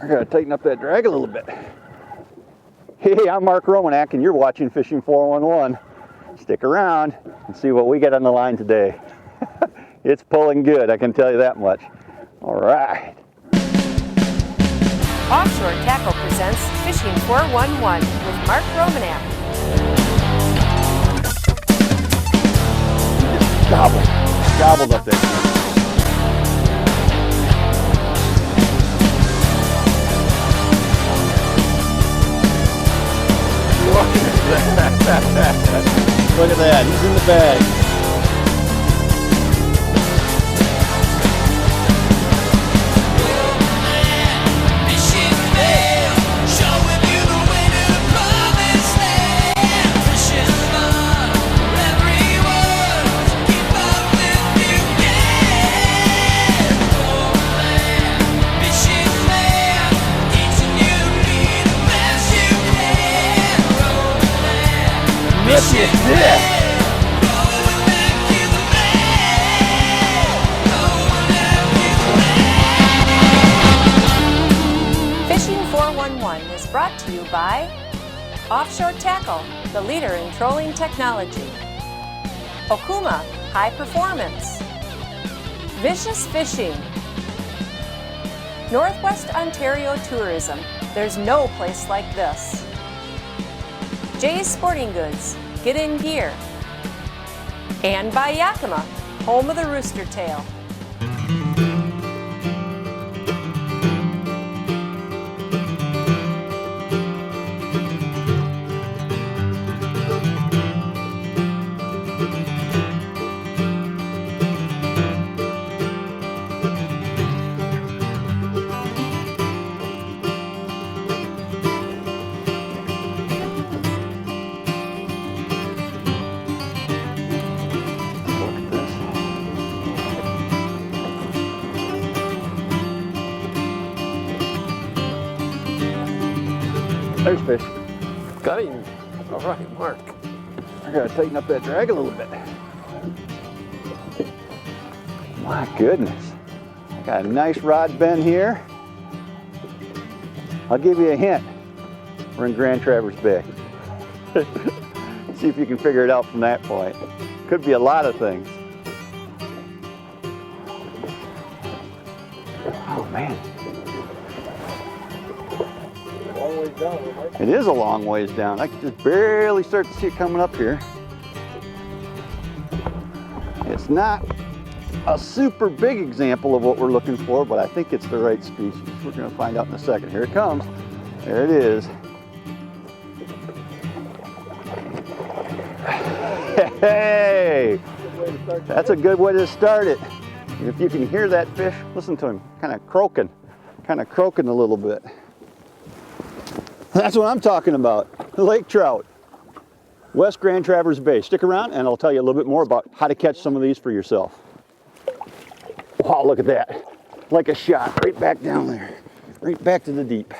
I gotta tighten up that drag a little bit. Hey, I'm Mark Romanak and you're watching Fishing 411. Stick around and see what we get on the line today. It's pulling good, I can tell you that much. All right. Offshore Tackle presents Fishing 411 with Mark Romanak. Gobbled up that thing. Look at that, he's in the bag. Look at this! Fishing 411 is brought to you by Offshore Tackle, the leader in trolling technology. Okuma, high performance. Vicious Fishing. Northwest Ontario Tourism, there's no place like this. Jay's Sporting Goods, get in gear. And by Yakima, home of the rooster tail. There's fish. Got him. All right, Mark. I gotta tighten up that drag a little bit. My goodness. I got a nice rod bend here. I'll give you a hint. We're in Grand Traverse Bay. See if you can figure it out from that point. Could be a lot of things. Oh man. It is a long ways down. I can just barely start to see it coming up here. It's not a super big example of what we're looking for, but I think it's the right species. We're going to find out in a second. Here it comes. There it is. Hey! That's a good way to start it. If you can hear that fish, listen to him, kind of croaking a little bit. That's what I'm talking about, lake trout, West Grand Traverse Bay. Stick around and I'll tell you a little bit more about how to catch some of these for yourself. Wow, look at that. Like a shot, right back down there, right back to the deep.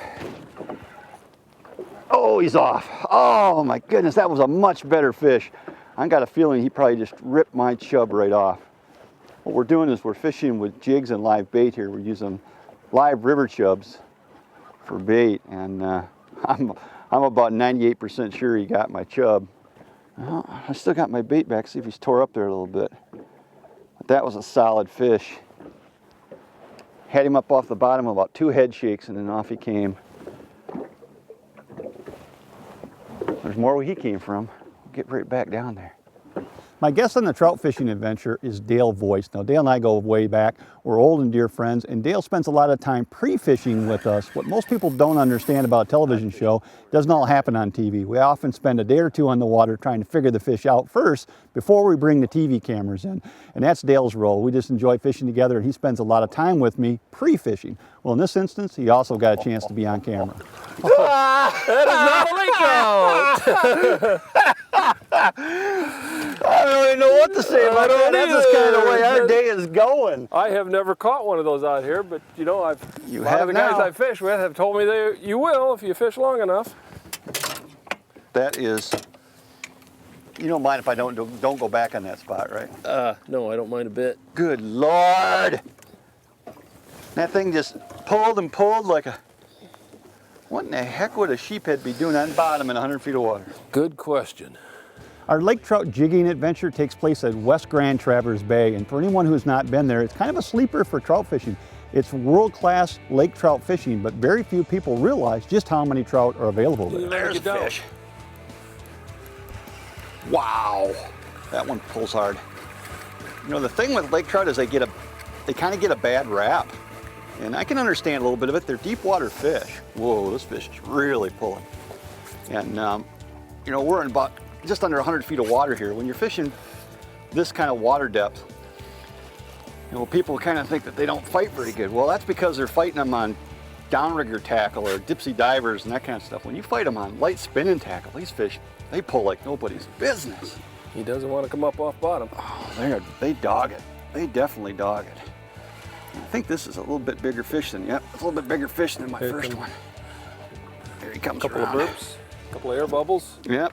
Oh, he's off. Oh my goodness, that was a much better fish. I got a feeling he probably just ripped my chub right off. What we're doing is we're fishing with jigs and live bait here. We're using live river chubs for bait, and I'm about 98% sure he got my chub. Well, I still got my bait back. See if he's tore up there a little bit. But that was a solid fish. Had him up off the bottom about 2 head shakes, and then off he came. There's more where he came from. We'll get right back down there. My guest on the trout fishing adventure is Dale Voice. Now, Dale and I go way back. We're old and dear friends, and Dale spends a lot of time pre-fishing with us. What most people don't understand about a television show doesn't all happen on TV. We often spend a day or two on the water trying to figure the fish out first before we bring the TV cameras in. And that's Dale's role. We just enjoy fishing together, and he spends a lot of time with me pre-fishing. Well, in this instance, he also got a chance to be on camera. That is not a lake trout. I don't even know what to say about that. That's just kind of the way our day is going. I have never caught one of those out here, but you know, a lot of the guys I fish with have told me you will if you fish long enough. That is, you don't mind if I don't go back on that spot, right? No, I don't mind a bit. Good Lord! That thing just pulled and pulled like a What in the heck would a sheephead be doing on the bottom in 100 feet of water? Good question. Our lake trout jigging adventure takes place at West Grand Traverse Bay, and for anyone who's not been there, it's kind of a sleeper for trout fishing. It's world-class lake trout fishing, but very few people realize just how many trout are available there. There's a fish. Wow, that one pulls hard. You know, the thing with lake trout is they kind of get a bad rap. And I can understand a little bit of it. They're deep water fish. Whoa, this fish is really pulling. And you know, we're in about just under 100 feet of water here. When you're fishing this kind of water depth, you know, people kind of think that they don't fight very good. Well, that's because they're fighting them on downrigger tackle or dipsy divers and that kind of stuff. When you fight them on light spinning tackle, these fish, they pull like nobody's business. He doesn't want to come up off bottom. Oh, they dog it. They definitely dog it. I think this is a little bit bigger fish than, yep, it's a little bit bigger fish than my first one. There he comes around. Couple of burps, couple of air bubbles. Yep,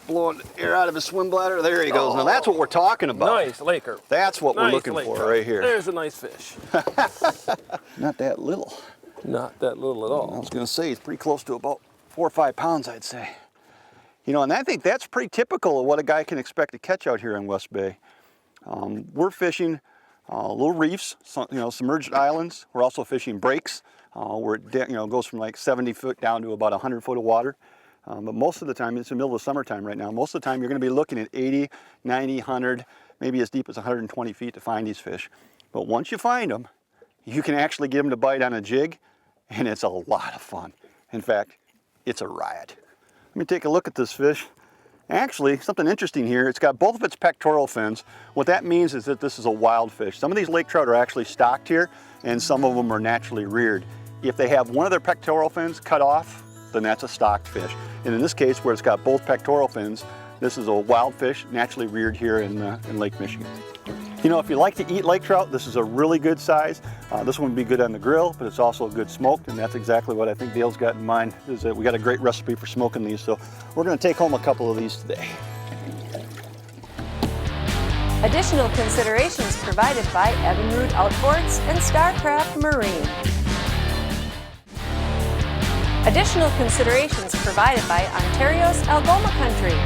blowing air out of his swim bladder. There he goes. Now that's what we're talking about. Nice Laker. That's what we're looking for right here. There's a nice fish. Not that little. Not that little at all. I was going to say, it's pretty close to about 4 or 5 pounds, I'd say. You know, and I think that's pretty typical of what a guy can expect to catch out here in West Bay. We're fishing little reefs, you know, submerged islands. We're also fishing breaks where it goes from like 70 foot down to about 100 foot of water. But most of the time, it's the middle of summertime right now, most of the time you're going to be looking at 80, 90, 100, maybe as deep as 120 feet to find these fish. But once you find them, you can actually get them to bite on a jig, and it's a lot of fun. In fact, it's a riot. Let me take a look at this fish. Actually, something interesting here, it's got both of its pectoral fins. What that means is that this is a wild fish. Some of these lake trout are actually stocked here, and some of them are naturally reared. If they have one of their pectoral fins cut off, then that's a stocked fish. And in this case, where it's got both pectoral fins, this is a wild fish, naturally reared here in Lake Michigan. You know, if you like to eat lake trout, this is a really good size. This one would be good on the grill, but it's also good smoked, and that's exactly what I think Dale's got in mind, is that we got a great recipe for smoking these. So we're gonna take home a couple of these today. Additional considerations provided by Evinrude Outboards and Starcraft Marine. Additional considerations provided by Ontario's Algoma Country.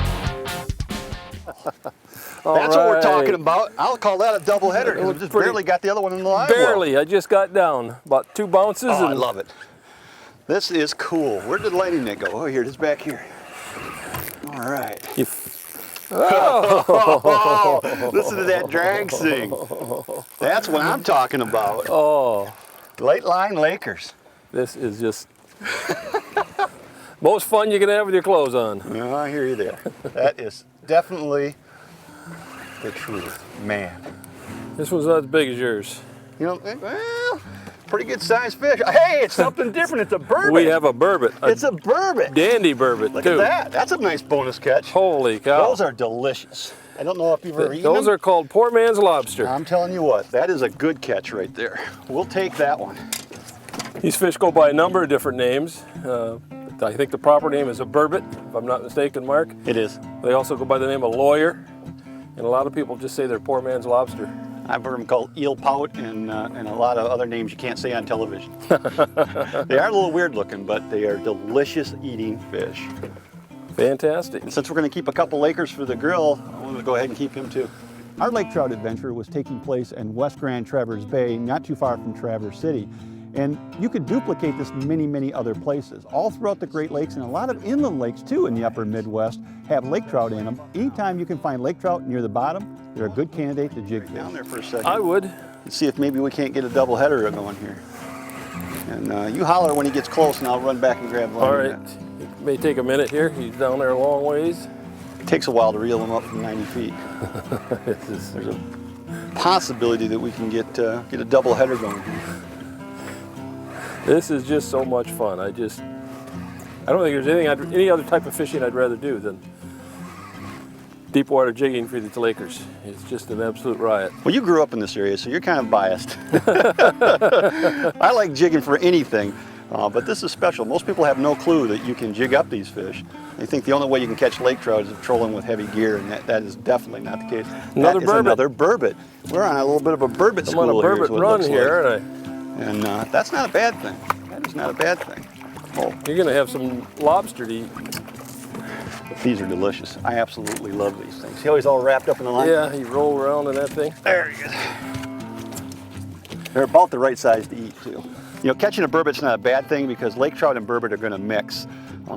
That's what we're talking about. I'll call that a double header because we just barely got the other one in the live well. Barely. I just got down about 2 bounces. Oh, I love it. This is cool. Where did lightning net go? Oh, here it is back here. All right. Oh, listen to that drag sing. That's what I'm talking about. Oh. Late line Lakers. This is just most fun you can have with your clothes on. Oh, I hear you there. That is definitely the truth, man. This one's not as big as yours. You know, well, pretty good sized fish. Hey, it's something different. It's a burbot. We have a burbot. It's a burbot. Dandy burbot, Look too. at that. That's a nice bonus catch. Holy cow. Those are delicious. I don't know if you've ever eaten them. Those are called poor man's lobster. I'm telling you what, that is a good catch right there. We'll take that one. These fish go by a number of different names. I think the proper name is a burbot, if I'm not mistaken, Mark. It is. They also go by the name of lawyer, and a lot of people just say they're poor man's lobster. I've heard them called eel pout and a lot of other names you can't say on television. They are a little weird looking, but they are delicious eating fish. Fantastic. And since we're going to keep a couple Lakers for the grill, I'm going to go ahead and keep him too. Our lake trout adventure was taking place in West Grand Traverse Bay, not too far from Traverse City. And you could duplicate this in many, many other places. All throughout the Great Lakes, and a lot of inland lakes too in the upper Midwest have lake trout in them. Anytime you can find lake trout near the bottom, they're a good candidate to jig fish. Down there for a second. I would. Let's see if maybe we can't get a double header going here. And you holler when he gets close and I'll run back and grab one. All right. It may take a minute here. He's down there a long ways. It takes a while to reel him up from 90 feet. There's a possibility that we can get a double header going here. This is just so much fun. I don't think there's any other type of fishing I'd rather do than deep water jigging for the Lakers. It's just an absolute riot. Well, you grew up in this area, so you're kind of biased. I like jigging for anything, but this is special. Most people have no clue that you can jig up these fish. They think the only way you can catch lake trout is trolling with heavy gear, and that is definitely not the case. Another burbot. Another burbot. We're on a little bit of a burbot school I'm on a here. burbot run here, aren't I? And that's not a bad thing. That is not a bad thing. Oh, You're gonna have some lobster to eat. these are delicious. I absolutely love these things. See how he's all wrapped up in the line? Yeah, you roll around in that thing. There he is. They're about the right size to eat too. You know, catching a burbot's not a bad thing because lake trout and burbot are going to mix.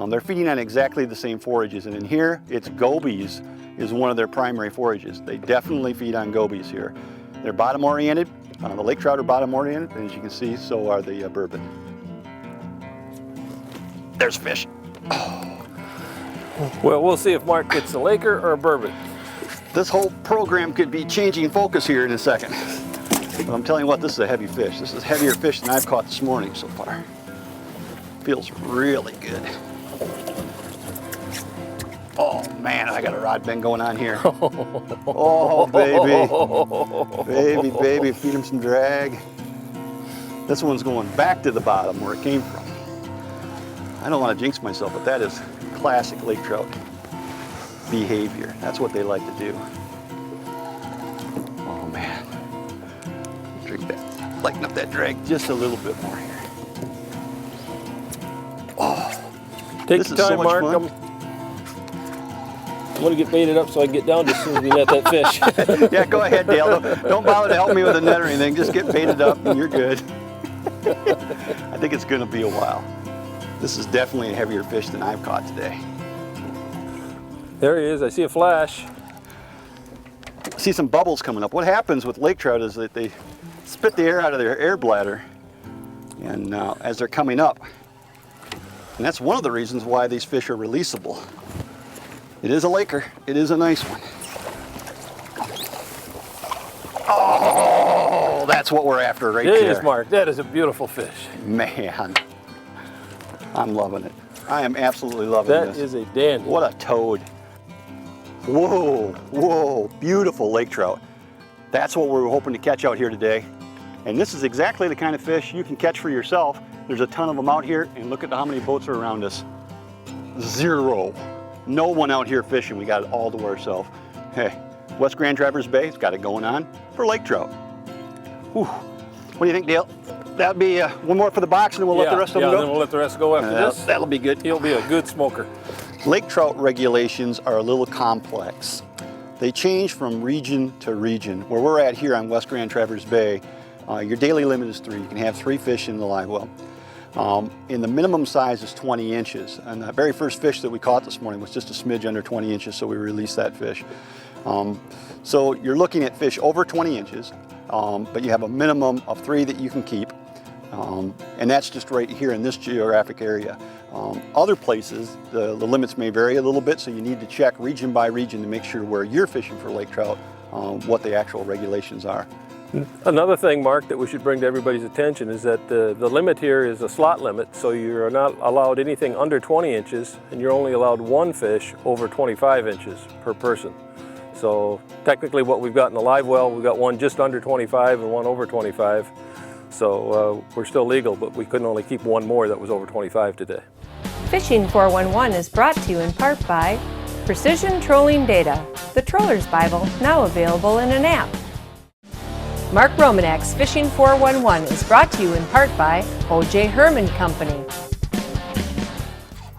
They're feeding on exactly the same forages, and in here, it's gobies is one of their primary forages. They definitely feed on gobies here. They're bottom oriented. The lake trout are bottom oriented, and as you can see, so are the burbot. There's fish. Well, we'll see if Mark gets a laker or a burbot. This whole program could be changing focus here in a second. But I'm telling you what, this is a heavy fish. This is heavier fish than I've caught this morning so far. Feels really good. Oh man, I got a rod bend going on here. Oh baby, baby, feed him some drag. This one's going back to the bottom where it came from. I don't want to jinx myself, but that is classic lake trout behavior. That's what they like to do. Oh man. Drink that, lighten up that drag just a little bit more here. Oh, Take this your is so time, much Mark. fun. I'm gonna get baited up so I can get down as soon as we net that fish. Yeah, go ahead, Dale. Don't bother to help me with a net or anything. Just get baited up and you're good. I think it's gonna be a while. This is definitely a heavier fish than I've caught today. There he is. I see a flash. See some bubbles coming up. What happens with lake trout is that they spit the air out of their air bladder and as they're coming up. And that's one of the reasons why these fish are releasable. It is a laker. It is a nice one. Oh, that's what we're after right there. It is, Mark. That is a beautiful fish. Man, I'm loving it. I am absolutely loving this. That is a dandy. What a toad. Whoa, whoa, beautiful lake trout. That's what we're hoping to catch out here today. And this is exactly the kind of fish you can catch for yourself. There's a ton of them out here, and look at how many boats are around us. Zero. No one out here fishing. We got it all to ourselves. Hey, West Grand Traverse Bay's got it going on for lake trout. Whew. What do you think, Dale? That'd be one more for the box, and then we'll let the rest of them go? Yeah, then we'll let the rest go after this. That'll be good. He'll be a good smoker. Lake trout regulations are a little complex. They change from region to region. Where we're at here on West Grand Traverse Bay, your daily limit is 3. You can have 3 fish in the live well. And the minimum size is 20 inches. And the very first fish that we caught this morning was just a smidge under 20 inches, so we released that fish. So you're looking at fish over 20 inches, but you have a minimum of 3 that you can keep. And that's just right here in this geographic area. Other places, the limits may vary a little bit, so you need to check region by region to make sure where you're fishing for lake trout, what the actual regulations are. Another thing, Mark, that we should bring to everybody's attention is that the limit here is a slot limit, so you're not allowed anything under 20 inches, and you're only allowed 1 fish over 25 inches per person. So technically what we've got in the live well, we've got 1 just under 25 and 1 over 25. So we're still legal, but we couldn't only keep 1 more that was over 25 today. Fishing 411 is brought to you in part by Precision Trolling Data, the Troller's Bible, now available in an app. Mark Romanek's Fishing 411 is brought to you in part by O.J. Herman Company.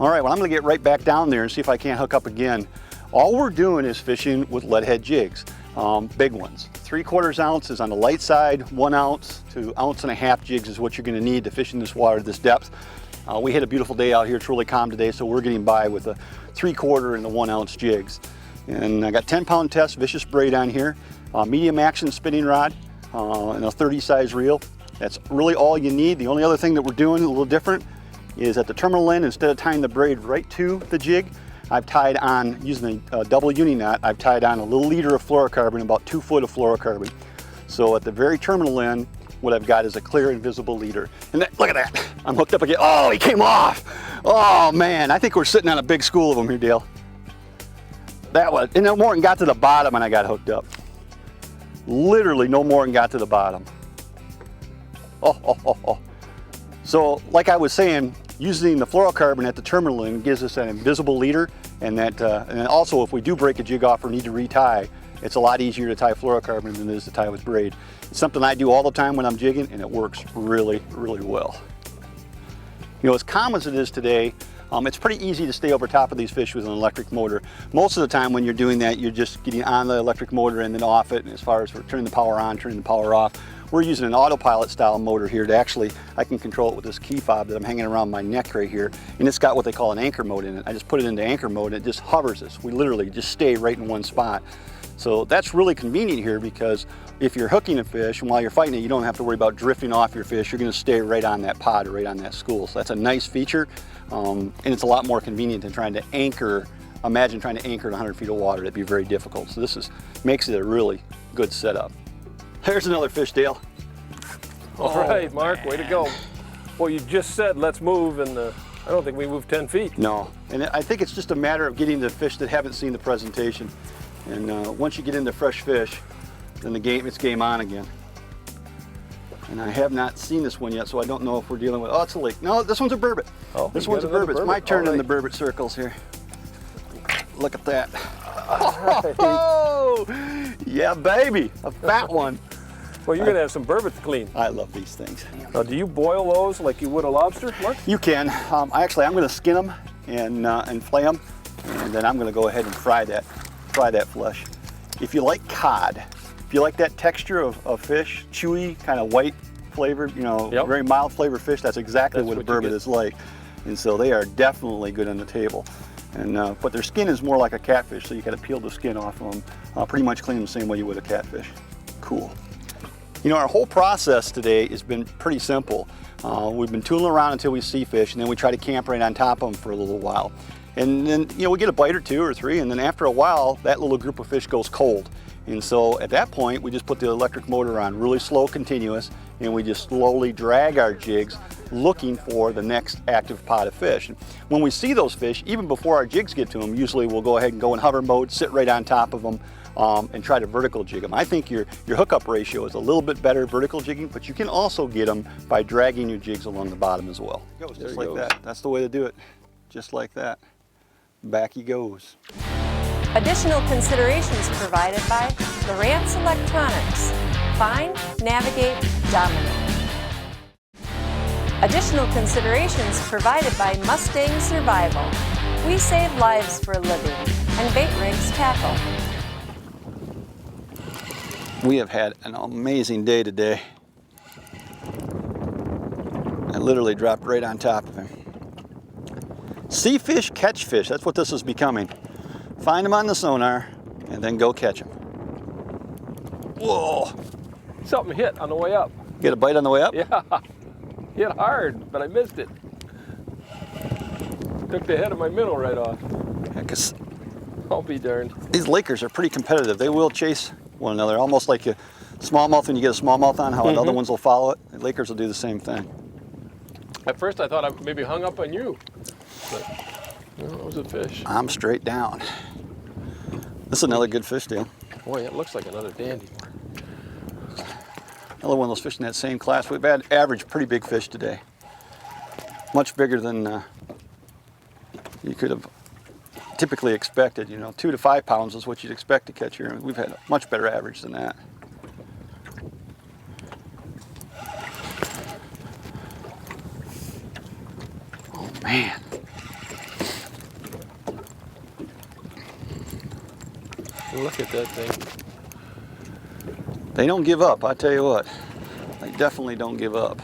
All right, well, I'm gonna get right back down there and see if I can't hook up again. All we're doing is fishing with lead head jigs, big ones. 3/4 ounces on the light side, 1 ounce to 1.5 ounce jigs is what you're gonna need to fish in this water at this depth. We had a beautiful day out here, it's really calm today, so we're getting by with the 3/4 and the 1 ounce jigs. And I got 10-pound test vicious braid on here, medium action spinning rod, and a 30 size reel. That's really all you need. The only other thing that we're doing a little different is at the terminal end, instead of tying the braid right to the jig, I've tied on, using a double uni knot, I've tied on a little liter of fluorocarbon, about 2 foot of fluorocarbon. So at the very terminal end, what I've got is a clear invisible leader. And look at that, I'm hooked up again. Oh, he came off. Oh man, I think we're sitting on a big school of them here, Dale. That was, and no more than got to the bottom and I got hooked up. Literally no more than got to the bottom. Oh. So like I was saying, using the fluorocarbon at the terminal end gives us an invisible leader, and that, and then also if we do break a jig off or need to retie, it's a lot easier to tie fluorocarbon than it is to tie with braid. It's something I do all the time when I'm jigging, and it works really, really well. You know, as calm as it is today, it's pretty easy to stay over top of these fish with an electric motor. Most of the time when you're doing that, you're just getting on the electric motor and then off it. And as far as turning the power on, turning the power off, we're using an autopilot style motor here to actually, I can control it with this key fob that I'm hanging around my neck right here. And it's got what they call an anchor mode in it. I just put it into anchor mode and it just hovers us. We literally just stay right in one spot. So that's really convenient here because if you're hooking a fish and while you're fighting it, you don't have to worry about drifting off your fish. You're going to stay right on that pod or right on that school. So that's a nice feature, and it's a lot more convenient than trying to anchor. Imagine trying to anchor in 100 feet of water. That'd be very difficult. So this makes it a really good setup. There's another fish, Dale. All right, Mark, way to go. Well, you just said let's move, and I don't think we moved 10 feet. No, and I think it's just a matter of getting the fish that haven't seen the presentation. And once you get into fresh fish, then it's game on again. And I have not seen this one yet, so I don't know if we're dealing with, oh, it's a lake. No, this one's a burbot. Oh, this one's a burbot. It's my turn in the burbot circles here. Look at that. Oh, yeah, baby, a fat one. Well, you're going to have some burbot to clean. I love these things. Now, do you boil those like you would a lobster, Mark? You can. I'm going to skin them and flay them, and then I'm going to go ahead and fry that flesh. If you like cod, if you like that texture of fish, chewy, kind of white flavored, you know, Yep. very mild flavored fish, that's exactly what a you burbot get. is like. And so they are definitely good on the table. And but their skin is more like a catfish, so you got to peel the skin off of them. Pretty much clean them the same way you would a catfish. Cool. You know, our whole process today has been pretty simple. We've been tooling around until we see fish, and then we try to camp right on top of them for a little while. And then, you know, we get a bite or two or three, and then after a while, that little group of fish goes cold. And so at that point, we just put the electric motor on really slow, continuous, and we just slowly drag our jigs looking for the next active pod of fish. And when we see those fish, even before our jigs get to them, usually we'll go ahead and go in hover mode, sit right on top of them, and try to vertical jig them. I think your hookup ratio is a little bit better vertical jigging, but you can also get them by dragging your jigs along the bottom as well. It goes just like that. That's the way to do it. Just like that. Back he goes. Additional considerations provided by Lowrance Electronics. Find, navigate, dominate. Additional considerations provided by Mustang Survival. We save lives for a living. And Bait Rigs Tackle. We have had an amazing day today. I literally dropped right on top of him. See fish, catch fish. That's what this is becoming. Find them on the sonar and then go catch them. Whoa. Something hit on the way up. Get a bite on the way up? Yeah, hit hard, but I missed it. Took the head of my minnow right off. Yeah, 'cause I'll be darned. these Lakers are pretty competitive. They will chase one another, almost like a smallmouth when you get a smallmouth on, how other ones will follow it. The Lakers will do the same thing. At first I thought I maybe hung up on you, but no, it was a fish. I'm straight down. This is another good fish deal. Boy, it looks like another dandy. Another one of those fish in that same class. We've had average pretty big fish today. Much bigger than you could have typically expected. You know, 2 to 5 pounds is what you'd expect to catch here. We've had a much better average than that. Oh man. Look at that thing. They don't give up, I tell you what. They definitely don't give up.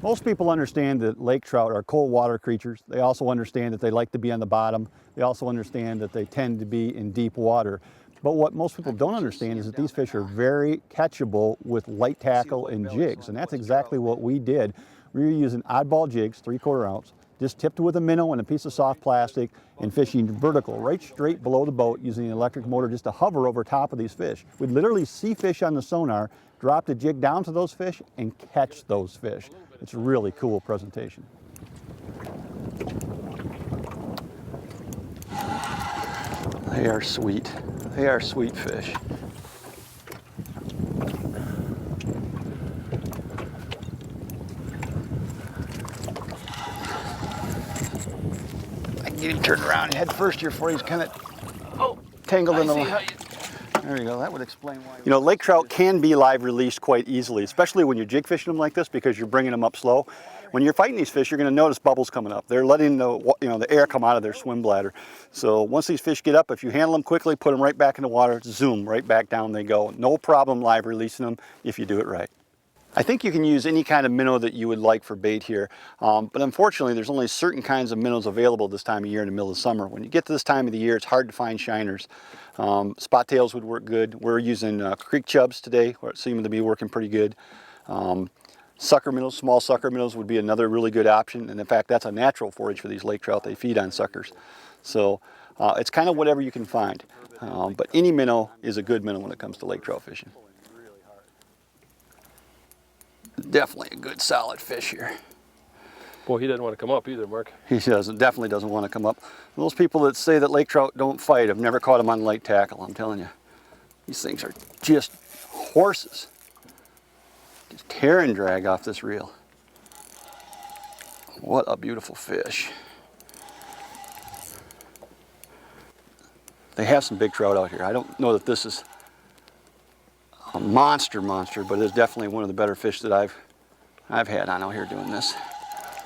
Most people understand that lake trout are cold water creatures. They also understand that they like to be on the bottom. They also understand that they tend to be in deep water. But what most people don't understand is that these fish are very catchable with light tackle and jigs. And that's exactly what we did. We were using oddball jigs, 3/4 ounce, just tipped with a minnow and a piece of soft plastic and fishing vertical, right straight below the boat using an electric motor just to hover over top of these fish. We'd literally see fish on the sonar, drop the jig down to those fish and catch those fish. It's a really cool presentation. They are sweet. They are sweet fish. I can get him turned around head first here for you. He's kind of tangled in the line. There you go, that would explain why. You know, lake trout can be live released quite easily, especially when you're jig fishing them like this because you're bringing them up slow. when you're fighting these fish, you're going to notice bubbles coming up. They're letting the air come out of their swim bladder. So once these fish get up, if you handle them quickly, put them right back in the water, zoom, right back down they go. No problem live releasing them if you do it right. I think you can use any kind of minnow that you would like for bait here, but unfortunately there's only certain kinds of minnows available this time of year in the middle of summer. When you get to this time of the year, it's hard to find shiners. Spot tails would work good. We're using creek chubs today, where it seems to be working pretty good. Sucker minnows, small sucker minnows would be another really good option, and in fact that's a natural forage for these lake trout. They feed on suckers. So it's kind of whatever you can find, but any minnow is a good minnow when it comes to lake trout fishing. Definitely a good solid fish here. Boy, he doesn't want to come up either, Mark. He definitely doesn't want to come up. Those people that say that lake trout don't fight have never caught them on light tackle, I'm telling you. These things are just horses. Just tear and drag off this reel. What a beautiful fish. They have some big trout out here. I don't know that this is a monster, but it's definitely one of the better fish that I've had on out here doing this.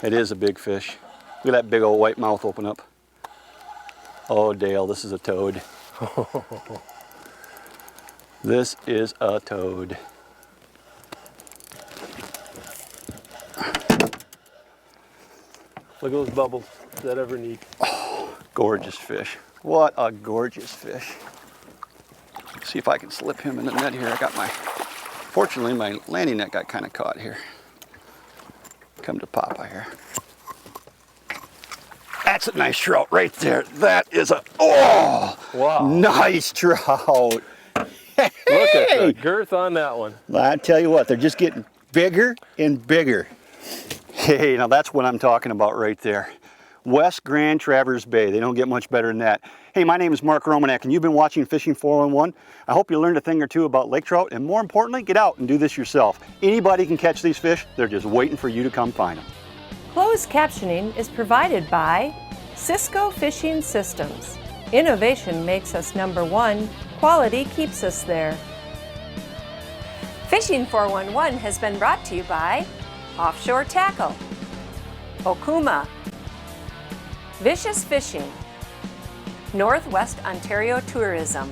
It is a big fish. Look at that big old white mouth open up. Oh, Dale, this is a toad. This is a toad. Look at those bubbles. Is that ever neat? Oh, gorgeous fish. What a gorgeous fish. See if I can slip him in the net here. Fortunately my landing net got kind of caught here. Come to Papa here. That's a nice trout right there. That is wow. Nice trout. Look at the girth on that one. I tell you what, they're just getting bigger and bigger. Hey, now that's what I'm talking about right there. West Grand Traverse Bay. They don't get much better than that. Hey, my name is Mark Romanek, and you've been watching Fishing 411. I hope you learned a thing or two about lake trout, and more importantly, get out and do this yourself. Anybody can catch these fish. They're just waiting for you to come find them. Closed captioning is provided by Cisco Fishing Systems. Innovation makes us #1. Quality keeps us there. Fishing 411 has been brought to you by Offshore Tackle, Okuma, Vicious Fishing, Northwest Ontario Tourism,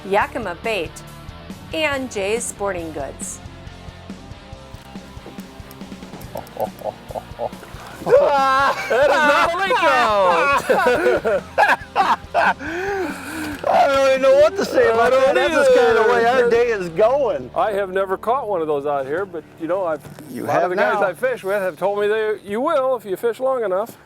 Yakima Bait, and Jay's Sporting Goods. That is not a lake trout! I don't even know what to say about that. That's just kind of the way our day is going. I have never caught one of those out here, but you know, a lot of the guys now. I fish with have told me you will if you fish long enough.